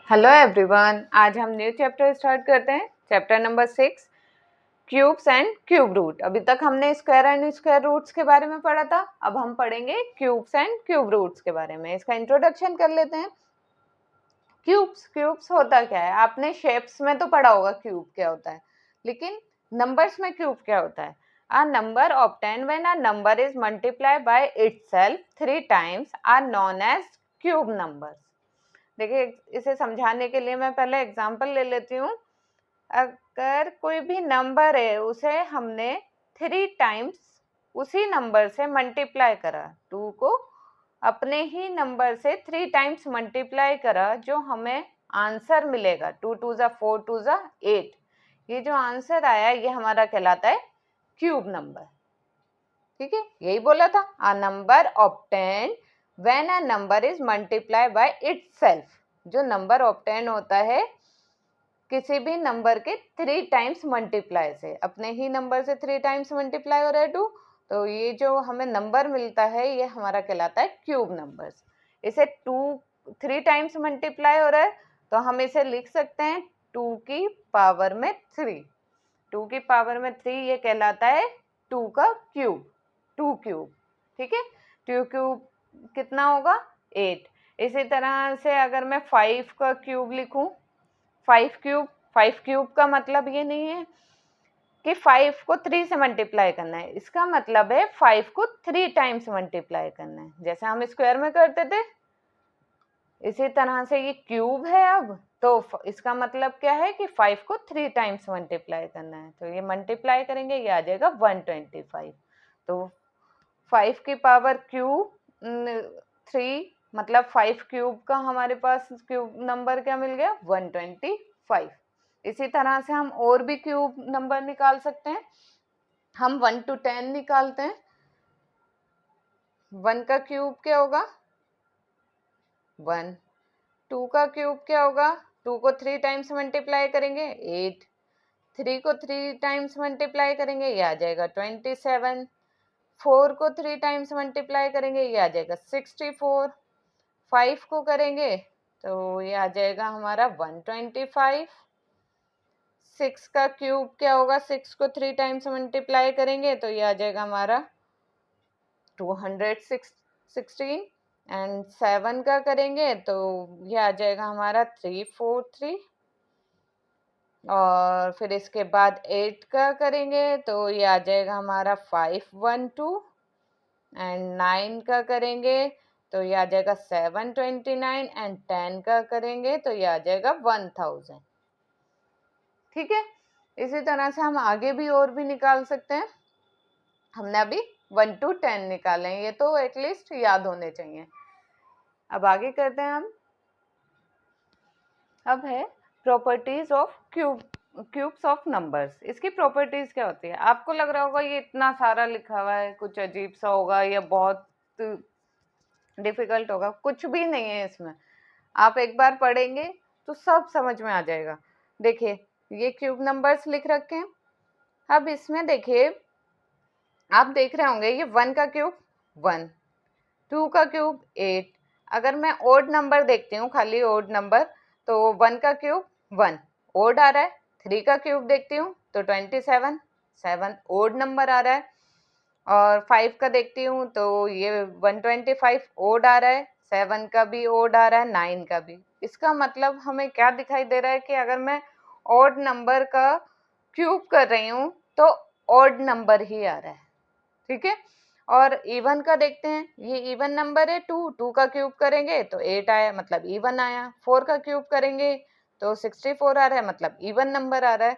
Hello everyone, आज हम new chapter start करते हैं। Chapter number 6, cubes and cube root. अभी तक हमने स्क्वायर एंड स्क्वायर रूट्स के बारे में पढ़ा था। अब हम पढ़ेंगे क्यूब्स एंड क्यूब रूट्स के बारे में। इसका इंट्रोडक्शन कर लेते हैं। क्यूब्स होता क्या है? आपने शेप्स में तो पढ़ा होगा क्यूब क्या होता है, लेकिन नंबर्स में क्यूब क्या होता है? A number obtained when a number is multiplied by itself 3 times are known as cube numbers. देखिए, इसे समझाने के लिए मैं पहले एग्जांपल ले लेती हूँ। अगर कोई भी नंबर है, उसे हमने 3 टाइम्स उसी नंबर से मल्टीप्लाई करा, 2 को अपने ही नंबर से 3 टाइम्स मल्टीप्लाई करा, जो हमें आंसर मिलेगा 2 2 जा 4 2 जा 8। ये जो आंसर आया ये हमारा कहलाता है क्यूब नंबर। ठीक है, यही बोला था। A number obtain when a number is multiply by itself. जो नंबर ऑब्टेन होता है किसी भी नंबर के 3 टाइम्स मल्टीप्लाई से, अपने ही नंबर से 3 टाइम्स मल्टीप्लाई हो रहा है 2, तो ये जो हमें नंबर मिलता है ये हमारा कहलाता है क्यूब नंबर्स। इसे 3 टाइम्स मल्टीप्लाई हो रहा है तो हम इसे लिख सकते हैं 2 की पावर में 3। 2 की पावर में 3 ये कहलाता है 2 का क्यूब, 2 क्यूब। ठीक है, 2 क्यूब कितना होगा? 8। इसी तरह से अगर मैं 5 का क्यूब लिखूं, 5 क्यूब का मतलब ये नहीं है कि 5 को 3 से मल्टीप्लाई करना है। इसका मतलब है 5 को 3 टाइम्स मल्टीप्लाई करना है, जैसे हम स्क्वायर में करते थे। इसी तरह से ये क्यूब है, अब तो इसका मतलब क्या है कि 5 को 3 टाइम्स मल्टीप्लाई करना है। तो ये मल्टीप्लाई करेंगे, ये आ जाएगा 125। तो 5 की पावर क्यूब 3, मतलब 5 क्यूब का हमारे पास क्यूब नंबर क्या मिल गया? 125। इसी तरह से हम और भी क्यूब नंबर निकाल सकते हैं। हम 1 to 10 निकालते हैं। 1 का क्यूब क्या होगा? 1। 2 का क्यूब क्या होगा? 2 को 3 टाइम्स मल्टीप्लाई करेंगे 8। 3 को 3 टाइम्स मल्टीप्लाई करेंगे, ये आ जाएगा 27। 4 को 3 टाइम्स मल्टीप्लाई करेंगे, ये आ जाएगा 64। 5 को करेंगे तो ये आ जाएगा हमारा 125। 6 का क्यूब क्या होगा? 6 को 3 टाइम्स मल्टीप्लाई करेंगे तो ये आ जाएगा हमारा 216। एंड 7 का करेंगे तो ये आ जाएगा हमारा 343। और फिर इसके बाद 8 का करेंगे तो ये आ जाएगा हमारा 512। एंड 9 का करेंगे तो ये आ जाएगा 729। एंड 10 का करेंगे तो ये आ जाएगा 1000। ठीक है, इसी तरह से हम आगे भी और भी निकाल सकते हैं। हमने अभी 1 to 10 निकाले हैं, ये तो एटलीस्ट याद होने चाहिए। अब आगे करते हैं हम। अब है properties of cubes of numbers. इसकी प्रॉपर्टीज क्या होती है? आपको लग रहा होगा ये इतना सारा लिखा हुआ है, कुछ अजीब सा होगा या बहुत डिफिकल्ट होगा। कुछ भी नहीं है इसमें, आप एक बार पढ़ेंगे तो सब समझ में आ जाएगा। देखिए, ये क्यूब नंबर्स लिख रखे हैं। अब इसमें देखिए, आप देख रहे होंगे ये 1 का क्यूब 1, 2 का क्यूब 8। अगर मैं ओड नंबर देखती हूँ, खाली ओड नंबर, तो 1 का क्यूब 1 ओड आ रहा है। 3 का क्यूब देखती हूँ तो 27, 7 ओड नंबर आ रहा है। और 5 का देखती हूँ तो ये 125 ओड आ रहा है। 7 का भी ओड आ रहा है, 9 का भी। इसका मतलब हमें क्या दिखाई दे रहा है कि अगर मैं ओड नंबर का क्यूब कर रही हूँ तो ओड नंबर ही आ रहा है। ठीक है, और इवन का देखते हैं। ये इवन नंबर है 2 का क्यूब करेंगे तो 8 आया, मतलब इवन आया। 4 का क्यूब करेंगे तो 64 आ रहा है, मतलब इवन नंबर आ रहा है।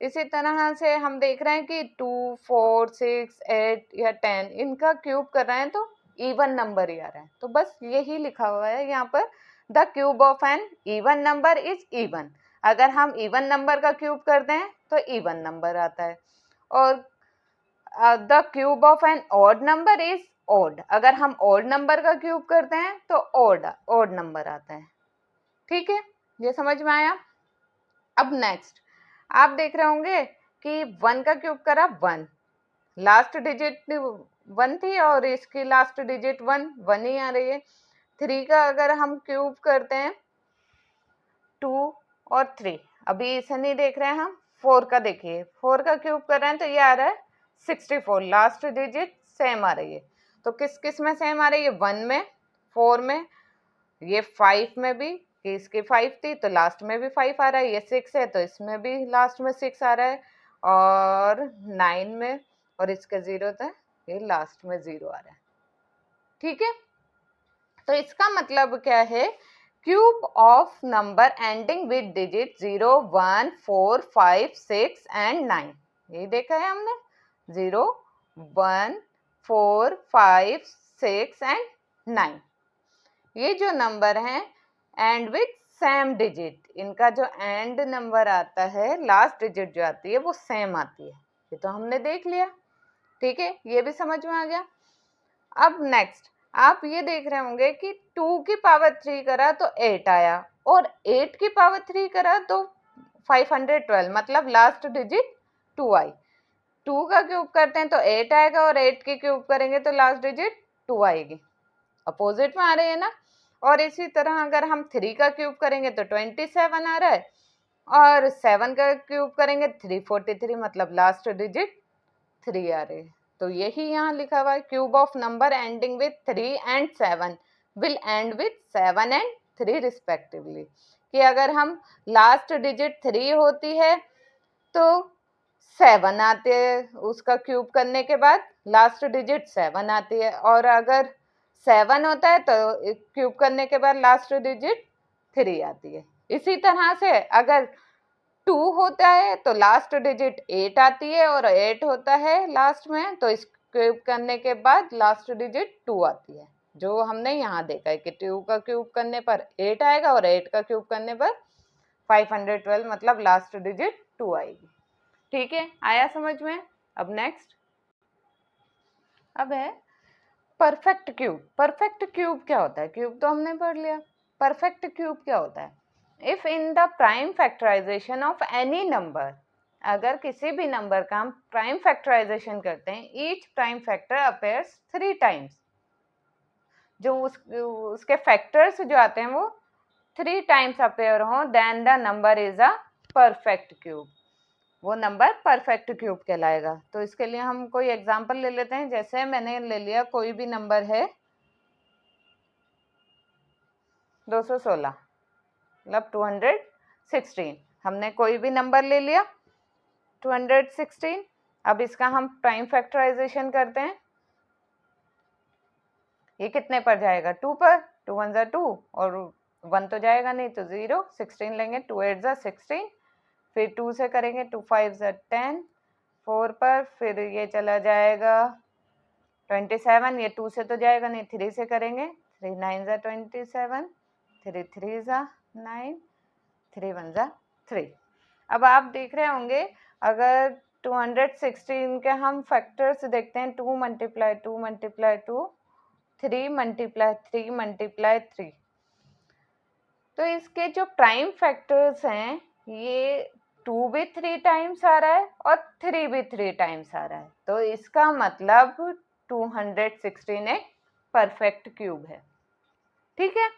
इसी तरह से हम देख रहे हैं कि 2 4 6 8 या 10 इनका क्यूब कर रहे हैं तो इवन नंबर ही आ रहा है। तो बस यही लिखा हुआ है यहाँ पर, the cube of an even number is even. अगर हम इवन नंबर का क्यूब करते हैं तो इवन नंबर आता है। और the cube of an odd number is odd. अगर हम ऑड नंबर का क्यूब करते हैं तो ऑड नंबर आता है। ठीक है, ये समझ में आया। अब नेक्स्ट आप देख रहे होंगे कि 1 का क्यूब करा 1, लास्ट डिजिट 1 थी और इसकी लास्ट डिजिट 1 ही आ रही है। 3 का अगर हम क्यूब करते हैं और 3। अभी इसे नहीं देख रहे हैं हम, 4 का देखिए, 4 का क्यूब कर रहे हैं तो ये आ रहा है 64, लास्ट डिजिट सेम आ रही है। तो किस किस में सेम आ रही है? 1 में, 4 में, ये 5 में भी, कि इसकी 5 थी तो लास्ट में भी 5 आ रहा है, ये 6 है तो इसमें भी लास्ट में 6 आ रहा है, और 9 में, और इसका 0 था, ये लास्ट में 0 आ रहा है। ठीक है, तो इसका मतलब क्या है? Cube of number ending with digit 0, 1, 4, 5, 6 and 9। ये देखा है हमने, 0, 1, 4, 5, 6 एंड 9। ये जो नंबर हैं एंड विथ सेम डिजिट, इनका जो एंड नंबर आता है, लास्ट डिजिट जो आती है वो सेम आती है। ये तो हमने देख लिया। ठीक है, ये भी समझ में आ गया। अब नेक्स्ट आप ये देख रहे होंगे कि 2 की पावर 3 करा तो 8 आया, और 8 की पावर 3 करा तो 512, मतलब लास्ट डिजिट 2 आई। 2 का क्यूब करते हैं तो 8 आएगा, और 8 की क्यूब करेंगे तो लास्ट डिजिट 2 आएगी। अपोजिट में आ रही है ना। और इसी तरह अगर हम 3 का क्यूब करेंगे तो 27 आ रहा है, और 7 का क्यूब करेंगे 343, मतलब लास्ट डिजिट 3 आ रही है। तो यही यहाँ लिखा हुआ है, cube of number ending with 3 and 7 will and with 7 and 3 respectively. कि अगर हम लास्ट डिजिट 3 होती है तो 7 आते हैं, उसका क्यूब करने के बाद लास्ट डिजिट 7 आती है, और अगर 7 होता है तो क्यूब करने के बाद लास्ट डिजिट 3 आती है। इसी तरह से अगर 2 होता है तो लास्ट डिजिट 8 आती है, और 8 होता है लास्ट में तो इस क्यूब करने के बाद लास्ट डिजिट 2 आती है, जो हमने यहाँ देखा है कि 2 का क्यूब करने पर 8 आएगा, और 8 का क्यूब करने पर 512, मतलब लास्ट डिजिट 2 आएगी। ठीक है, आया समझ में? अब नेक्स्ट, अब है परफेक्ट क्यूब। परफेक्ट क्यूब क्या होता है? क्यूब तो हमने पढ़ लिया, परफेक्ट क्यूब क्या होता है? If in the prime factorisation of any number, अगर किसी भी नंबर का हम प्राइम फैक्टराइजेशन करते हैं, each prime factor appears 3 times, जो उसके फैक्टर्स जो आते हैं वो 3 टाइम्स अपेयर हो, then the number is a perfect cube. वो नंबर परफेक्ट क्यूब कहलाएगा। तो इसके लिए हम कोई एग्जांपल ले लेते हैं। जैसे मैंने ले लिया, कोई भी नंबर है 216, मतलब 216, हमने कोई भी नंबर ले लिया 216। अब इसका हम प्राइम फैक्टराइजेशन करते हैं। ये कितने पर जाएगा? 2 पर। 2 1 जा 2, और 1 तो जाएगा नहीं तो 0, 16 लेंगे, 2 8 जा 16, फिर 2 से करेंगे, 2 5 जा 10, 4 पर, फिर ये चला जाएगा 27, ये 2 से तो जाएगा नहीं, 3 से करेंगे, 3 9 जा 27, 3 3 जा 9, 3 1 जा 3। अब आप देख रहे होंगे, अगर 216 के हम फैक्टर्स देखते हैं, 2 मल्टीप्लाई 2 मल्टीप्लाई 2, 3 मल्टीप्लाई 3 मल्टीप्लाई 3, तो इसके जो प्राइम फैक्टर्स हैं, ये 2 भी 3 टाइम्स आ रहा है और 3 भी 3 टाइम्स आ रहा है। तो इसका मतलब 216 एक परफेक्ट क्यूब है। ठीक है,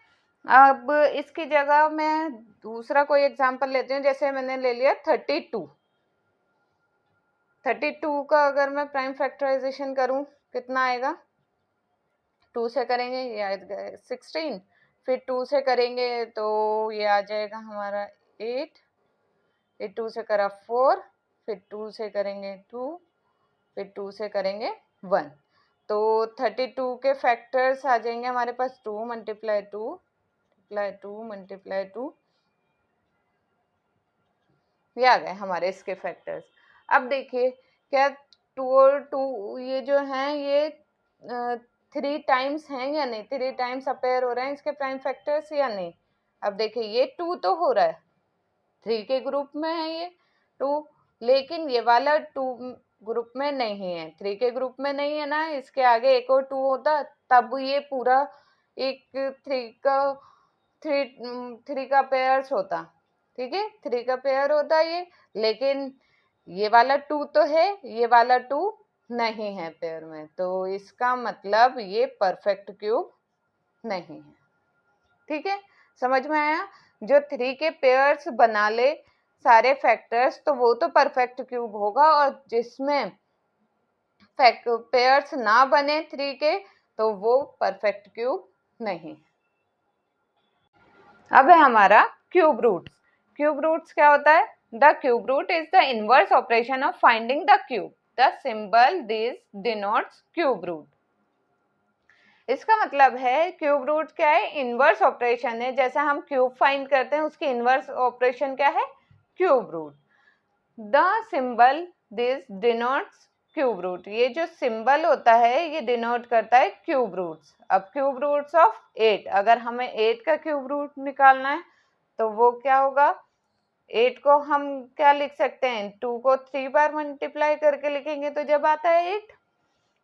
अब इसकी जगह मैं दूसरा कोई एग्जांपल लेती हूँ। जैसे मैंने ले लिया 32। 32 का अगर मैं प्राइम फैक्टराइजेशन करूँ, कितना आएगा? 2 से करेंगे, ये आएगा 16, फिर 2 से करेंगे तो ये आ जाएगा हमारा 8, फिर 2 से करा 4, फिर 2 से करेंगे 2, फिर 2 से करेंगे 1, तो 32 के फैक्टर्स आ जाएंगे हमारे पास 2 मल्टीप्लाई 2 मल्टीप्लाई 2 मल्टीप्लाई 2, ये आ गए हमारे इसके फैक्टर्स। अब देखिए, क्या 2 और 2 ये जो हैं ये 3 टाइम्स हैं या नहीं? 3 टाइम्स अपेयर हो रहे हैं इसके प्राइम फैक्टर्स या नहीं? अब देखिए, ये 2 तो हो रहा है, 3 के ग्रुप में है ये 2, लेकिन ये वाला 2 ग्रुप में नहीं है, 3 के ग्रुप में नहीं है ना। इसके आगे एक और 2 होता तब ये पूरा एक 3 का पेयर्स होता। ठीक है, 3 का पेयर होता ये, लेकिन ये वाला 2 तो है, ये वाला 2 नहीं है पेयर में, तो इसका मतलब ये परफेक्ट क्यूब नहीं है। ठीक है, समझ में आया? जो 3 के पेयर्स बना ले सारे फैक्टर्स, तो वो तो परफेक्ट क्यूब होगा, और जिसमें पेयर्स ना बने 3 के, तो वो परफेक्ट क्यूब नहीं। अब है हमारा क्यूब रूट्स। क्यूब रूट्स क्या होता है? The cube root is the inverse operation of finding the cube. The symbol this denotes cube root. इसका मतलब है क्यूब रूट क्या है? इनवर्स ऑपरेशन है। जैसा हम क्यूब फाइंड करते हैं उसकी इनवर्स ऑपरेशन क्या है? Cube root. The symbol this denotes cube root. ये जो सिंबल होता है ये डिनोट करता है क्यूब रूट्स। अब क्यूब रूट्स ऑफ 8, अगर हमें 8 का क्यूब रूट निकालना है तो वो क्या होगा? 8 को हम क्या लिख सकते हैं? 2 को 3 बार मल्टीप्लाई करके लिखेंगे तो जब आता है 8।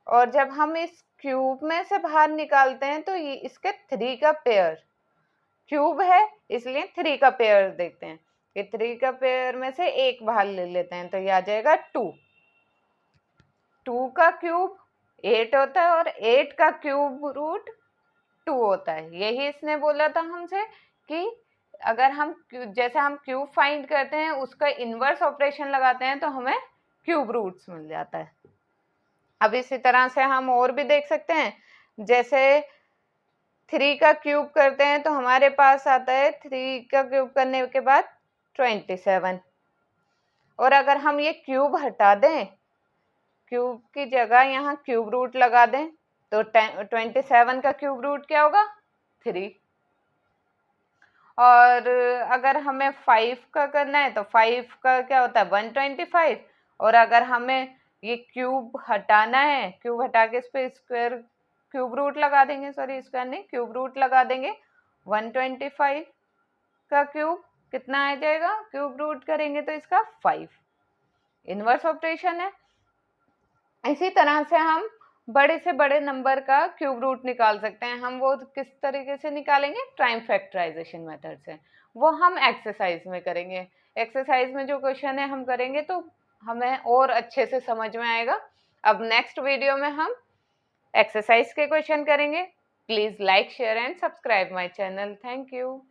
और जब हम इस क्यूब में से बाहर निकालते हैं तो ये इसके 3 का पेयर, क्यूब है इसलिए 3 का पेयर देखते हैं कि 3 का पेयर में से एक बाहर ले लेते हैं तो ये आ जाएगा 2। 2 का क्यूब 8 होता है और 8 का क्यूब रूट 2 होता है। यही इसने बोला था हमसे कि अगर हम जैसे हम क्यूब फाइंड करते हैं उसका इनवर्स ऑपरेशन लगाते हैं तो हमें क्यूब रूट्स मिल जाता है। अब इसी तरह से हम और भी देख सकते हैं, जैसे 3 का क्यूब करते हैं तो हमारे पास आता है 3 का क्यूब करने के बाद 27। और अगर हम ये क्यूब हटा दें, क्यूब की जगह यहाँ क्यूब रूट लगा दें, तो 27 का क्यूब रूट क्या होगा? 3। और अगर हमें 5 का करना है तो 5 का क्या होता है? 125। और अगर हमें ये क्यूब हटाना है, क्यूब हटा के इस पे स्क्वायर क्यूब रूट लगा देंगे, सॉरी स्क्वायर नहीं, क्यूब रूट लगा देंगे। 125 का क्यूब कितना आ जाएगा? क्यूब रूट करेंगे तो इसका 5। इनवर्स ऑपरेशन है। इसी तरह से हम बड़े से बड़े नंबर का क्यूब रूट निकाल सकते हैं। हम वो किस तरीके से निकालेंगे? प्राइम फैक्टराइजेशन मेथड से। वो हम एक्सरसाइज में करेंगे। एक्सरसाइज में जो क्वेश्चन है हम करेंगे तो हमें और अच्छे से समझ में आएगा। अब नेक्स्ट वीडियो में हम एक्सरसाइज के क्वेश्चन करेंगे। Please like, share and subscribe my channel. Thank you.